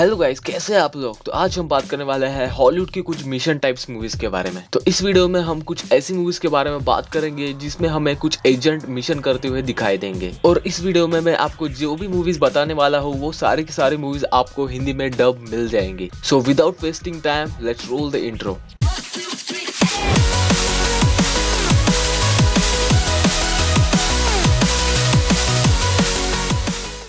Hello guys, कैसे हैं आप लोग। तो आज हम बात करने वाले हैं हॉलीवुड की कुछ मिशन टाइप्स मूवीज के बारे में। तो इस वीडियो में हम कुछ ऐसी मूवीज के बारे में बात करेंगे जिसमें हमें कुछ एजेंट मिशन करते हुए दिखाई देंगे। और इस वीडियो में मैं आपको जो भी मूवीज बताने वाला हूँ वो सारी की सारी मूवीज आपको हिंदी में डब मिल जाएंगी। So without wasting time, let's roll the intro.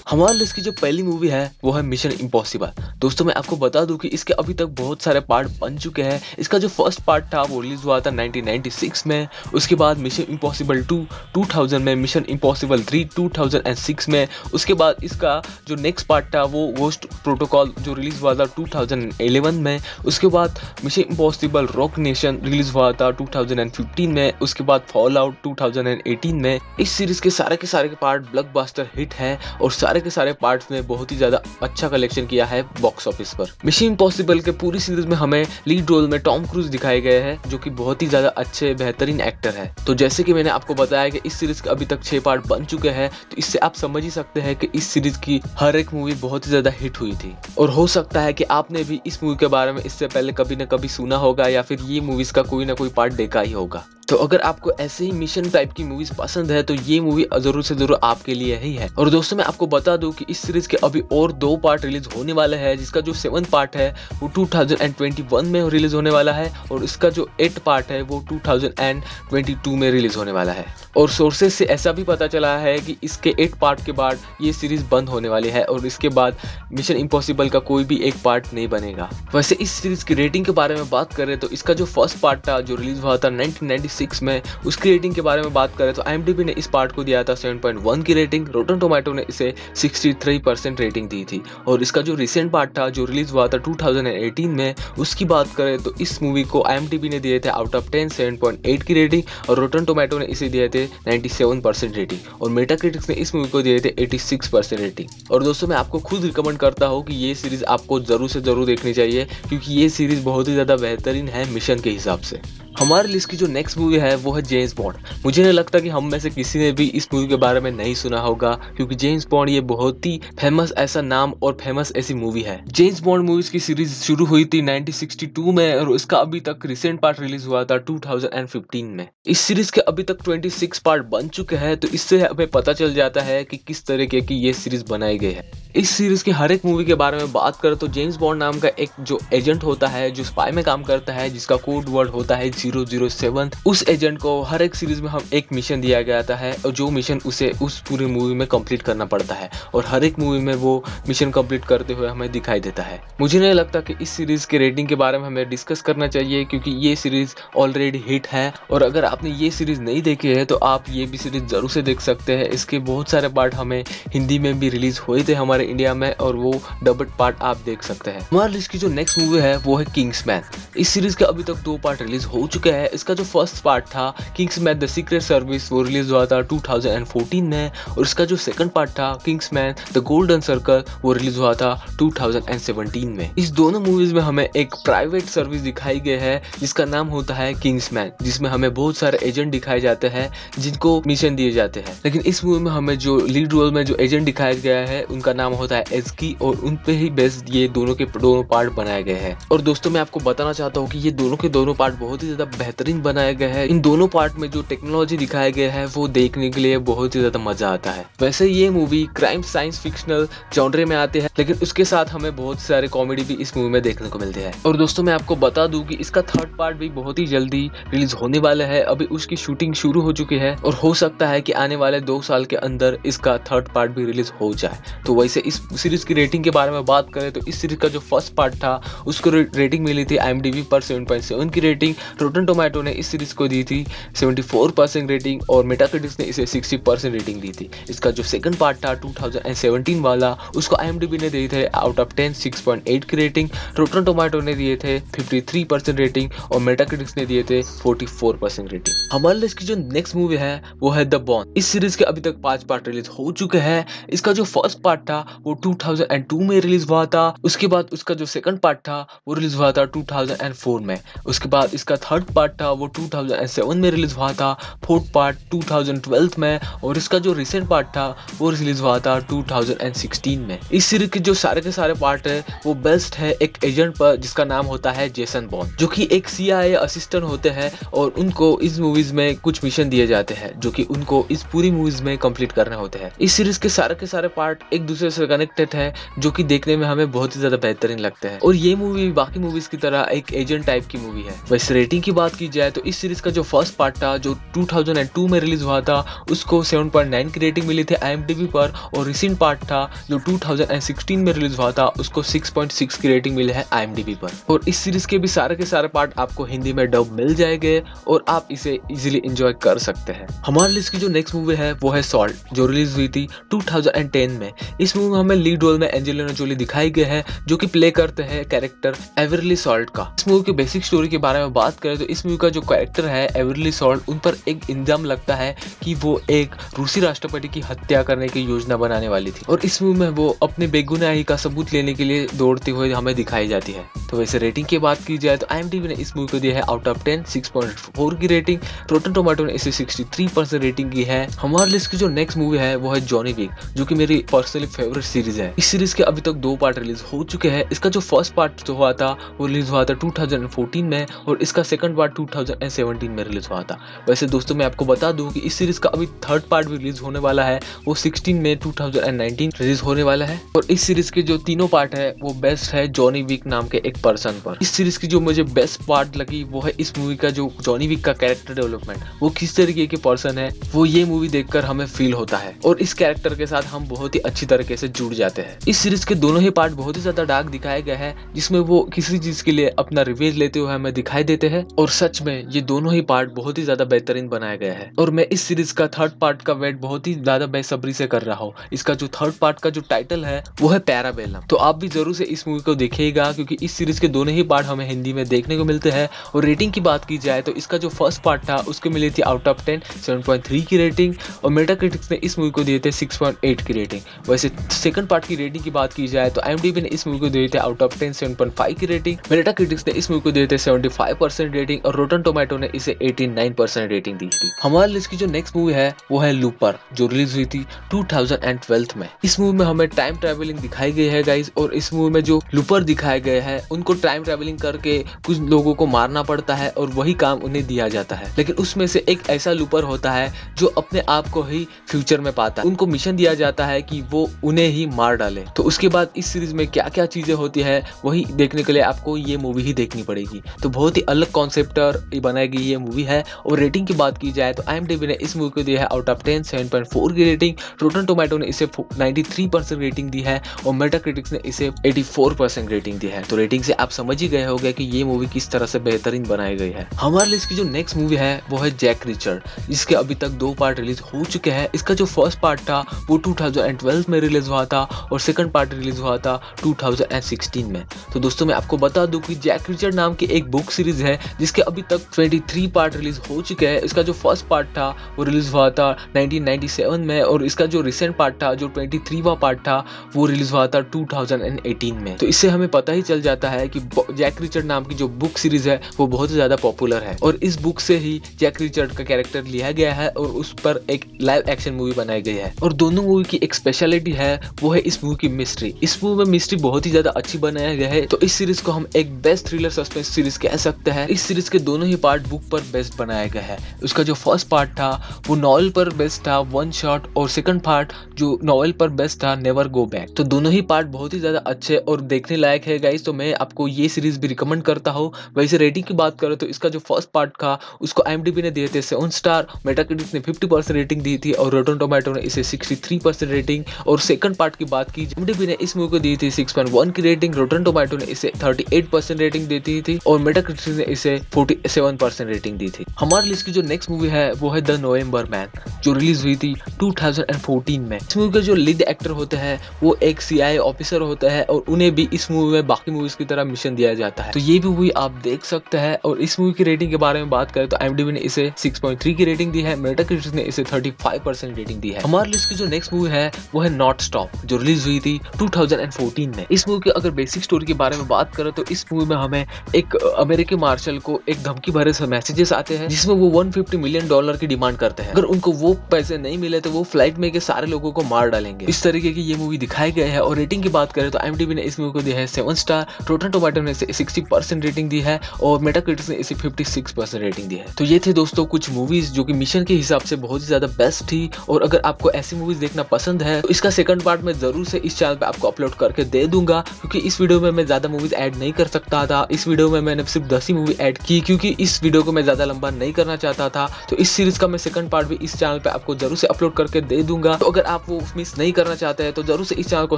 हमारे लिस्ट की जो पहली मूवी है वो है मिशन इम्पॉसिबल। दोस्तों मैं आपको बता दूं कि इसके अभी तक बहुत सारे पार्ट बन चुके हैं। इसका जो फर्स्ट पार्ट था वो रिलीज हुआ था 1996 में। उसके बाद मिशन इम्पॉसिबल 2 2000 में, मिशन इम्पॉसिबल 3 2006 में। उसके बाद इसका जो नेक्स्ट पार्ट था वो गोस्ट प्रोटोकॉल जो रिलीज हुआ था 2011 में। उसके बाद mission impossible rock nation release हुआ था 2015 में। उसके बाद फॉल आउट 2018 में। इस सीरीज के सारे पार्ट ब्लॉकबस्टर हिट है और सारे के सारे पार्ट्स ने बहुत ही ज्यादा अच्छा कलेक्शन किया है बॉक्स ऑफिस पर। मिशन इम्पॉसिबल के पूरी सीरीज में हमें लीड रोल में टॉम क्रूज दिखाए गए हैं जो कि बहुत ही ज्यादा अच्छे बेहतरीन एक्टर है। तो जैसे कि मैंने आपको बताया कि इस सीरीज के अभी तक 6 पार्ट बन चुके हैं, तो इससे आप समझ ही सकते हैं कि इस सीरीज की हर एक मूवी बहुत ही ज्यादा हिट हुई थी। और हो सकता है कि आपने भी इस मूवी के बारे में इससे पहले कभी न कभी सुना होगा या फिर ये मूवीज का कोई ना कोई पार्ट देखा ही होगा। तो अगर आपको ऐसे ही मिशन टाइप की मूवीज पसंद है तो ये मूवी जरूर से जरूर आपके लिए ही है। और दोस्तों मैं आपको बता दूं कि इस सीरीज के अभी और 2 पार्ट रिलीज होने वाले हैं, जिसका जो 7th पार्ट है वो 2021 में रिलीज होने वाला है और इसका जो 8th पार्ट है वो 2022 में रिलीज होने वाला है। और सोर्सेज से ऐसा भी पता चला है कि इसके 8 पार्ट के बाद ये सीरीज बंद होने वाली है और इसके बाद मिशन इम्पॉसिबल का कोई भी एक पार्ट नहीं बनेगा। वैसे इस सीरीज की रेटिंग के बारे में बात करें तो इसका जो फर्स्ट पार्ट था जो रिलीज हुआ था 1996 में, उसकी रेटिंग के बारे में बात करें तो IMDb ने इस पार्ट को दिया था 7.1 की रेटिंग। रॉटन टोमेटो ने इसे 63% रेटिंग दी थी। और इसका जो रिसेंट पार्ट था जो रिलीज हुआ था 2018 में, उसकी बात करें तो इस मूवी को IMDb ने दिए थे आउट ऑफ 10 7.8 की रेटिंग और रॉटन टोमेटो ने इसे दिए थे 97% रेटिंग और मेटाक्रिटिक्स ने इस मूवी को दिए थे 86% रेटिंग। और दोस्तों मैं आपको खुद रिकमेंड करता हूँ कि ये सीरीज आपको जरूर से जरूर देखनी चाहिए क्योंकि ये सीरीज बहुत ही ज्यादा बेहतरीन है मिशन के हिसाब से। हमारे लिस्ट की जो नेक्स्ट मूवी है वो है जेम्स बॉन्ड। मुझे नहीं लगता कि हम में से किसी ने भी इस मूवी के बारे में नहीं सुना होगा क्योंकि जेम्स बॉन्ड ये बहुत ही फेमस ऐसा नाम और फेमस ऐसी मूवी है। जेम्स बॉन्ड मूवीज की सीरीज शुरू हुई थी 1962 में और उसका अभी तक रिसेंट पार्ट रिलीज हुआ था 2015 में। इस सीरीज के अभी तक 26 पार्ट बन चुके हैं, तो इससे हमें पता चल जाता है कि किस तरीके की ये सीरीज बनाई गई है। इस सीरीज की हर एक मूवी के बारे में बात करें तो जेम्स बॉन्ड नाम का एक जो एजेंट होता है जो स्पाई में काम करता है, जिसका कोड वर्ड होता है 007। उस एजेंट को हर एक सीरीज में हम एक मिशन दिया गया है और जो मिशन उसे उस पूरी मूवी में कंप्लीट करना पड़ता है और हर एक मूवी में वो मिशन कंप्लीट करते हुए हमें दिखाई देता है। मुझे नहीं लगता कि इस सीरीज के रेटिंग के बारे में हमें डिस्कस करना चाहिए क्योंकि ये सीरीज ऑलरेडी हिट है। और अगर आपने ये सीरीज नहीं देखी है तो आप ये भी सीरीज जरूर से देख सकते हैं। इसके बहुत सारे पार्ट हमें हिंदी में भी रिलीज हुए थे हमारे इंडिया में और वो डबल पार्ट आप देख सकते हैं। हमारे लिस्ट की जो नेक्स्ट मूवी है वो है किंग्समैन। इस सीरीज के अभी तक 2 पार्ट रिलीज हो चुके हैं। इसका जो फर्स्ट पार्ट था किंग्समैन द सीक्रेट सर्विस वो रिलीज हुआ था 2014 में और इसका जो सेकंड पार्ट था किंग्समैन द गोल्डन सर्कल वो रिलीज हुआ था 2017 में। इस दोनों मूवीज में हमें एक प्राइवेट सर्विस दिखाई गई है जिसका नाम होता है किंग्समैन, जिसमें हमें बहुत सारे एजेंट दिखाए जाते हैं जिनको मिशन दिए जाते हैं। लेकिन इस मूवी में हमें जो लीड रोल में जो एजेंट दिखाया गया है उनका नाम होता है एस्की और उन पे ही बेस्ड ये दोनों पार्ट बनाए गए हैं। और दोस्तों मैं आपको बताना चाहता हूँ कि ये दोनों के दोनों पार्ट बहुत ही ज्यादा बेहतरीन बनाए गए हैं। इन दोनों पार्ट में जो टेक्नोलॉजी दिखाया गया है वो देखने के लिए बहुत ही ज्यादा मजा आता है। वैसे ये movie crime science fictional genre में आते हैं, लेकिन उसके साथ हमें बहुत सारे कॉमेडी भी इस मूवी में देखने को मिलते हैं। और दोस्तों मैं आपको बता दूं कि इसका 3rd पार्ट भी बहुत ही जल्दी रिलीज होने वाला है। अभी उसकी शूटिंग शुरू हो चुकी है और हो सकता है कि आने वाले 2 साल के अंदर इसका 3rd पार्ट भी रिलीज हो जाए। तो वैसे इस सीरीज की रेटिंग के बारे में बात करें तो इस सीरीज का जो फर्स्ट पार्ट था उसको रेटिंग मिली थी IMDb पर 7.7 की रेटिंग। रॉटन टोमेटो ने इस सीरीज को दी थी 74% रेटिंग और मेटाक्रिटिक्स ने इसे 60% रेटिंग दी थी। इसका जो सेकंड पार्ट था 2017 वाला उसको IMDb ने दिए थे आउट ऑफ 10 6.8 की रेटिंग। रॉटन टोमेटो ने दिए थे 53% रेटिंग और मेटाक्रिटिक्स ने दिए थे 44% रेटिंग। हमारे लिस्ट की जो नेक्स्ट मूवी है वो है द बॉन्ड। इस सीरीज के अभी तक 5 पार्ट रिलीज हो चुके हैं। इसका जो फर्स्ट पार्ट था वो 2002 में रिलीज हुआ था। उसके बाद उसका जो सेकंड पार्ट था वो रिलीज हुआ था 2004 में। उसके बाद इसका 3rd थर्ड पार्ट था वो 2007 में रिलीज हुआ था, फोर्थ पार्ट 2012 में और इसका जो रिसेंट पार्ट था वो रिलीज हुआ था 2016 में। इस सीरीज के जो सारे के सारे पार्ट है वो बेस्ट है एक एजेंट पर जिसका नाम होता है जेसन बॉन्ड, जो कि एक CIA असिस्टेंट होते हैं और उनको इस मूवीज में कुछ मिशन दिए जाते हैं जो कि उनको इस पूरी मूवीज में कंप्लीट करने होते हैं। इस सीरीज के सारे पार्ट एक दूसरे से कनेक्टेड है जो कि देखने में हमें बहुत ही ज्यादा बेहतरीन लगते हैं और ये मूवी बाकी मूवीज की तरह एक एजेंट टाइप की मूवी है। वैसे रेटिंग की बात की जाए तो इस सीरीज का जो फर्स्ट पार्ट था जो 2002 में रिलीज हुआ था उसको 7.9 की रेटिंग मिली थी IMDb पर और रिसेंट पार्ट था जो 2016 में रिलीज हुआ था उसको 6.6 की रेटिंग मिली है IMDb पर। और इस सीरीज के भी सारे पार्ट आपको हिंदी में डब मिल जाएंगे और आप इसे इजीली एंजॉय कर सकते हैं। हमारे लिस्ट की जो नेक्स्ट मूवी है वो है सॉल्ट जो रिलीज हुई थी 2010 में। इस मूवी में हमें लीड रोल में एंजेलिना जोली दिखाई गई है जो कि प्ले करते हैं कैरेक्टर एवरली सॉल्ट का। इस मूवी की बेसिक स्टोरी के बारे में बात करें तो इस मूवी का जो कैरेक्टर है एवरली सॉल्ट उन पर एक इल्जाम लगता है कि वो एक रूसी राष्ट्रपति की हत्या करने की योजना बनाने वाली थी और इस मूवी में वो अपने बेगुनाही का सबूत लेने के लिए दौड़ते हुए हमें दिखाई जाती है। तो वैसे रेटिंग की बात की जाए तो IMDb ने इस मूवी को दिया है आउट ऑफ 10 6.4 की रेटिंग। रोटन टोमेटो ने इसे 63% रेटिंग की है। हमारे लिस्ट की जो नेक्स्ट मूवी है वो है जॉनी विक जो कि मेरी पर्सनली फेवरेट सीरीज है। इस सीरीज के अभी तक 2 पार्ट रिलीज हो चुके हैं। इसका जो फर्स्ट पार्ट जो हुआ था वो रिलीज हुआ था 2014 में और इसका सेकंड पार्ट 2017 में रिलीज हुआ था। वैसे दोस्तों मैं आपको बता दूं कि इस सीरीज का अभी थर्ड पार्ट भी रिलीज होने वाला है, वो 16 मई 2019 रिलीज होने वाला है और इस सीरीज के जो तीनों पार्ट है वो बेस्ट है जॉनी विक नाम के एक पर्सन पर। इस सीरीज की जो मुझे बेस्ट पार्ट लगी वो है इस मूवी का जो जॉनी विक का कैरेक्टर डेवलपमेंट, वो किस तरीके के पर्सन है वो ये मूवी देखकर हमें फील होता है और इस कैरेक्टर के साथ हम बहुत ही अच्छी तरीके से जुड़ जाते हैं। इस सीरीज के दोनों ही पार्ट बहुत ही ज्यादा डार्क दिखाए गए हैं जिसमें वो किसी चीज के लिए अपना रिवेंज लेते हुए हमें दिखाई देते हैं और सच में ये दोनों ही पार्ट बहुत ही ज्यादा बेहतरीन बनाया गया है और मैं इस सीरीज का थर्ड पार्ट का वेट बहुत ही ज्यादा बेसब्री से कर रहा हूँ। इसका जो थर्ड पार्ट का जो टाइटल है वो है पैराबेलम, तो आप भी जरूर से इस मूवी को देखिएगा क्योंकि इस सीरीज के दोनों ही पार्ट हमें हिंदी में देखने को मिलते हैं। और रेटिंग की बात की जाए तो इसका जो फर्स्ट पार्ट था उसको मिली थी आउट ऑफ 10 7.3 की रेटिंग और मेटाक्रिटिक्स ने इस मूवी को दिए थे 6.8 की रेटिंग। वैसे सेकंड पार्ट की रेटिंग की बात की जाए तो IMDb ने इस मूवी को दिए थे आउट ऑफ 10 7.5 की रेटिंग, मेटाक्रिटिक्स ने इस मूवी को दिए थे 75% रेटिंग और रोटन टोमेटो ने इसे 89% रेटिंग दी थी। हमारे लिस्ट की जो नेक्स्ट मूवी है वो है लूपर जो रिलीज हुई थी 2012 में। इस मूवी में हमें टाइम ट्रैवलिंग दिखाई गई है गाइस और इस मूवी में जो लूपर दिखाए गए हैं उनको टाइम ट्रैवलिंग करके कुछ लोगों को मारना पड़ता है और वही काम उन्हें दिया जाता है, लेकिन उसमें से एक ऐसा लूपर होता है जो अपने आप को ही फ्यूचर में पाता है। उनको मिशन दिया जाता है कि वो उन्हें ही मार डाले। तो उसके बाद इस सीरीज में क्या क्या चीजें होती है वही देखने के लिए आपको ये मूवी ही देखनी पड़ेगी। तो बहुत ही अलग कॉन्सेप्ट बनाई गई ये मूवी है। और रेटिंग की बात की जाए तो IMDb ने इस मूवी को दिया है आउट ऑफ 10 7.4 की रेटिंग, रोटन टोमेटो ने इसे 93% रेटिंग दी है और मेटाक्रिटिक्स ने इसे 84% रेटिंग दी है। तो रेटिंग से आप समझ ही गए होंगे कि ये मूवी किस तरह से बेहतरीन बनाई गई है। हमारे लिस्ट की जो नेक्स्ट मूवी है वो है जैक रिचर, जिसके अभी तक 2 पार्ट रिलीज हो चुके हैं। इसका जो फर्स्ट पार्ट था वो 2012 में रिलीज हुआ था और सेकंड पार्ट रिलीज हुआ था 2016 में। तो दोस्तों मैं आपको बता दूं कि जैक रिचर नाम की एक बुक सीरीज है जिसके अभी तक 23 पार्ट रिलीज हो चुके हैं। इसका जो फर्स्ट पार्ट था वो रिलीज हुआ था 1997 में और इसका जो रिसेंट पार्ट था जो 23वां पार्ट था वो रिलीज हुआ था 2018 में। तो इससे हमें पता ही चल जाता है कि जैक रिचर्ड नाम की जो बुक सीरीज है वो बहुत ही ज्यादा पॉपुलर है और इस बुक से ही जैक रिचर्ड का कैरेक्टर लिया गया है और उस पर एक लाइव एक्शन मूवी बनाई गई है। और दोनों मूवी की एक स्पेशलिटी है वो है इस मूवी की मिस्ट्री। इस मूवी में मिस्ट्री बहुत ही ज्यादा अच्छी बनाया गया है। तो इस सीरीज को हम एक बेस्ट थ्रिलर सस्पेंस सीरीज कह सकते हैं। इस सीरीज के दोनों ही पार्ट बुक पर बेस्ड बनाया गया है। उसका जो फर्स्ट पार्ट था वो नॉवेल पर बेस्ड था वन शॉट और सेकंड पार्ट जो नॉवेल पर बेस्ड था नेवर गो बैक। तो दोनों ही पार्ट बहुत ही ज्यादा अच्छे और देखने लायक है गाइस। तो मैं आपको ये सीरीज भी रिकमेंड करता हूँ। वैसे रेटिंग की बात करें तो इसका जो फर्स्ट पार्ट था उसको IMDb ने दिए थे 7 स्टार, मेटाक्रिटिक्स ने 50% रेटिंग दी थी और रोटन टोमेटो ने इसे 63% रेटिंग। और सेकंड पार्ट की बात की IMDb ने इस मूवी को दी थी 6.1 की रेटिंग, रोटन टोमेटो ने इसे 38% रेटिंग देती थी और मेटाक्रिटिक्स ने इसे 47% रेटिंग दी थी। हमारी लिस्ट की जो नेक्स्ट मूवी है वो है द नवंबर मैन जो रिलीज हुई थी 2014 में। इस मूवी के जो लीड एक्टर होते हैं वो एक CIA ऑफिसर होता है और उन्हें भी इस मूवी में बाकी मूवीज की तरह मिशन दिया जाता है। तो ये भी मूवी आप देख सकते हैं। और इस मूवी की रेटिंग के बारे में बात करें तो IMDb ने इसे 6.3 की रेटिंग दी है, मेटाक्रिटिक्स ने इसे 35% रेटिंग दी है। हमारी लिस्ट की जो नेक्स्ट मूवी है वो है नॉट स्टॉप जो रिलीज हुई थी 2014 में। इस मूवी की अगर बेसिक स्टोरी के बारे में बात करें तो इस मूवी में हमें एक अमेरिकी मार्शल को एक धमकी भरे से मैसेजेस आते हैं जिसमें वो $150 मिलियन की डिमांड करते हैं। अगर उनको वो पैसे नहीं मिले तो वो फ्लाइट में के सारे लोगों को मार डालेंगे। इस तरीके की ये मूवी दिखाई गई है। और रेटिंग की बात करें तो IMDb ने इस मूवी को दिया है 7 स्टार, रॉटन टोमेटो ने इसे 60% रेटिंग दी है और मेटाक्रिटिक्स ने इसे 56% रेटिंग दी है। तो ये थे दोस्तों कुछ मूवीज जो कि मिशन के हिसाब से बहुत ही ज्यादा बेस्ट थी। और अगर आपको ऐसी मूवीज देखना पसंद है तो इसका सेकंड पार्ट मैं जरूर से इस चैनल पे आपको अपलोड करके दे दूंगा, क्योंकि इस वीडियो में मैं ज्यादा मूवीज ऐड नहीं कर सकता था। इस वीडियो में मैंने सिर्फ 10 ही मूवी ऐड की क्योंकि इस वीडियो को मैं ज्यादा लंबा नहीं करना चाहता था। तो इस सीरीज का मैं सेकंड पार्ट भी इस चैनल पे आपको जरूर से अपलोड करके दे दूंगा। तो अगर आप वो मिस नहीं करना चाहते हैं तो जरूर से इस चैनल को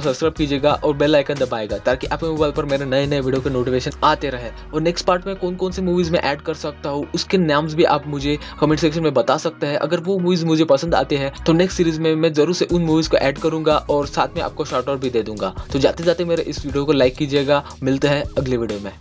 सब्सक्राइब कीजिएगा और बेल आइकन दबाएगा ताकि आपके मोबाइल पर मेरे नए नए वीडियो के नोटिफिकेशन आते रहे। और नेक्स्ट पार्ट में कौन कौन सी मूवीज में ऐड कर सकता हूँ उसके नाम्स भी आप मुझे कमेंट सेक्शन में बता सकते हैं। अगर वो मूवीज मुझे पसंद आते हैं तो नेक्स्ट सीरीज में मैं जरूर से उन मूवीज को ऐड करूंगा और साथ में आपको शॉर्ट आउट भी दे दूंगा। तो जाते जाते मेरे इस वीडियो को लाइक कीजिएगा। मिलते हैं अगले वीडियो में।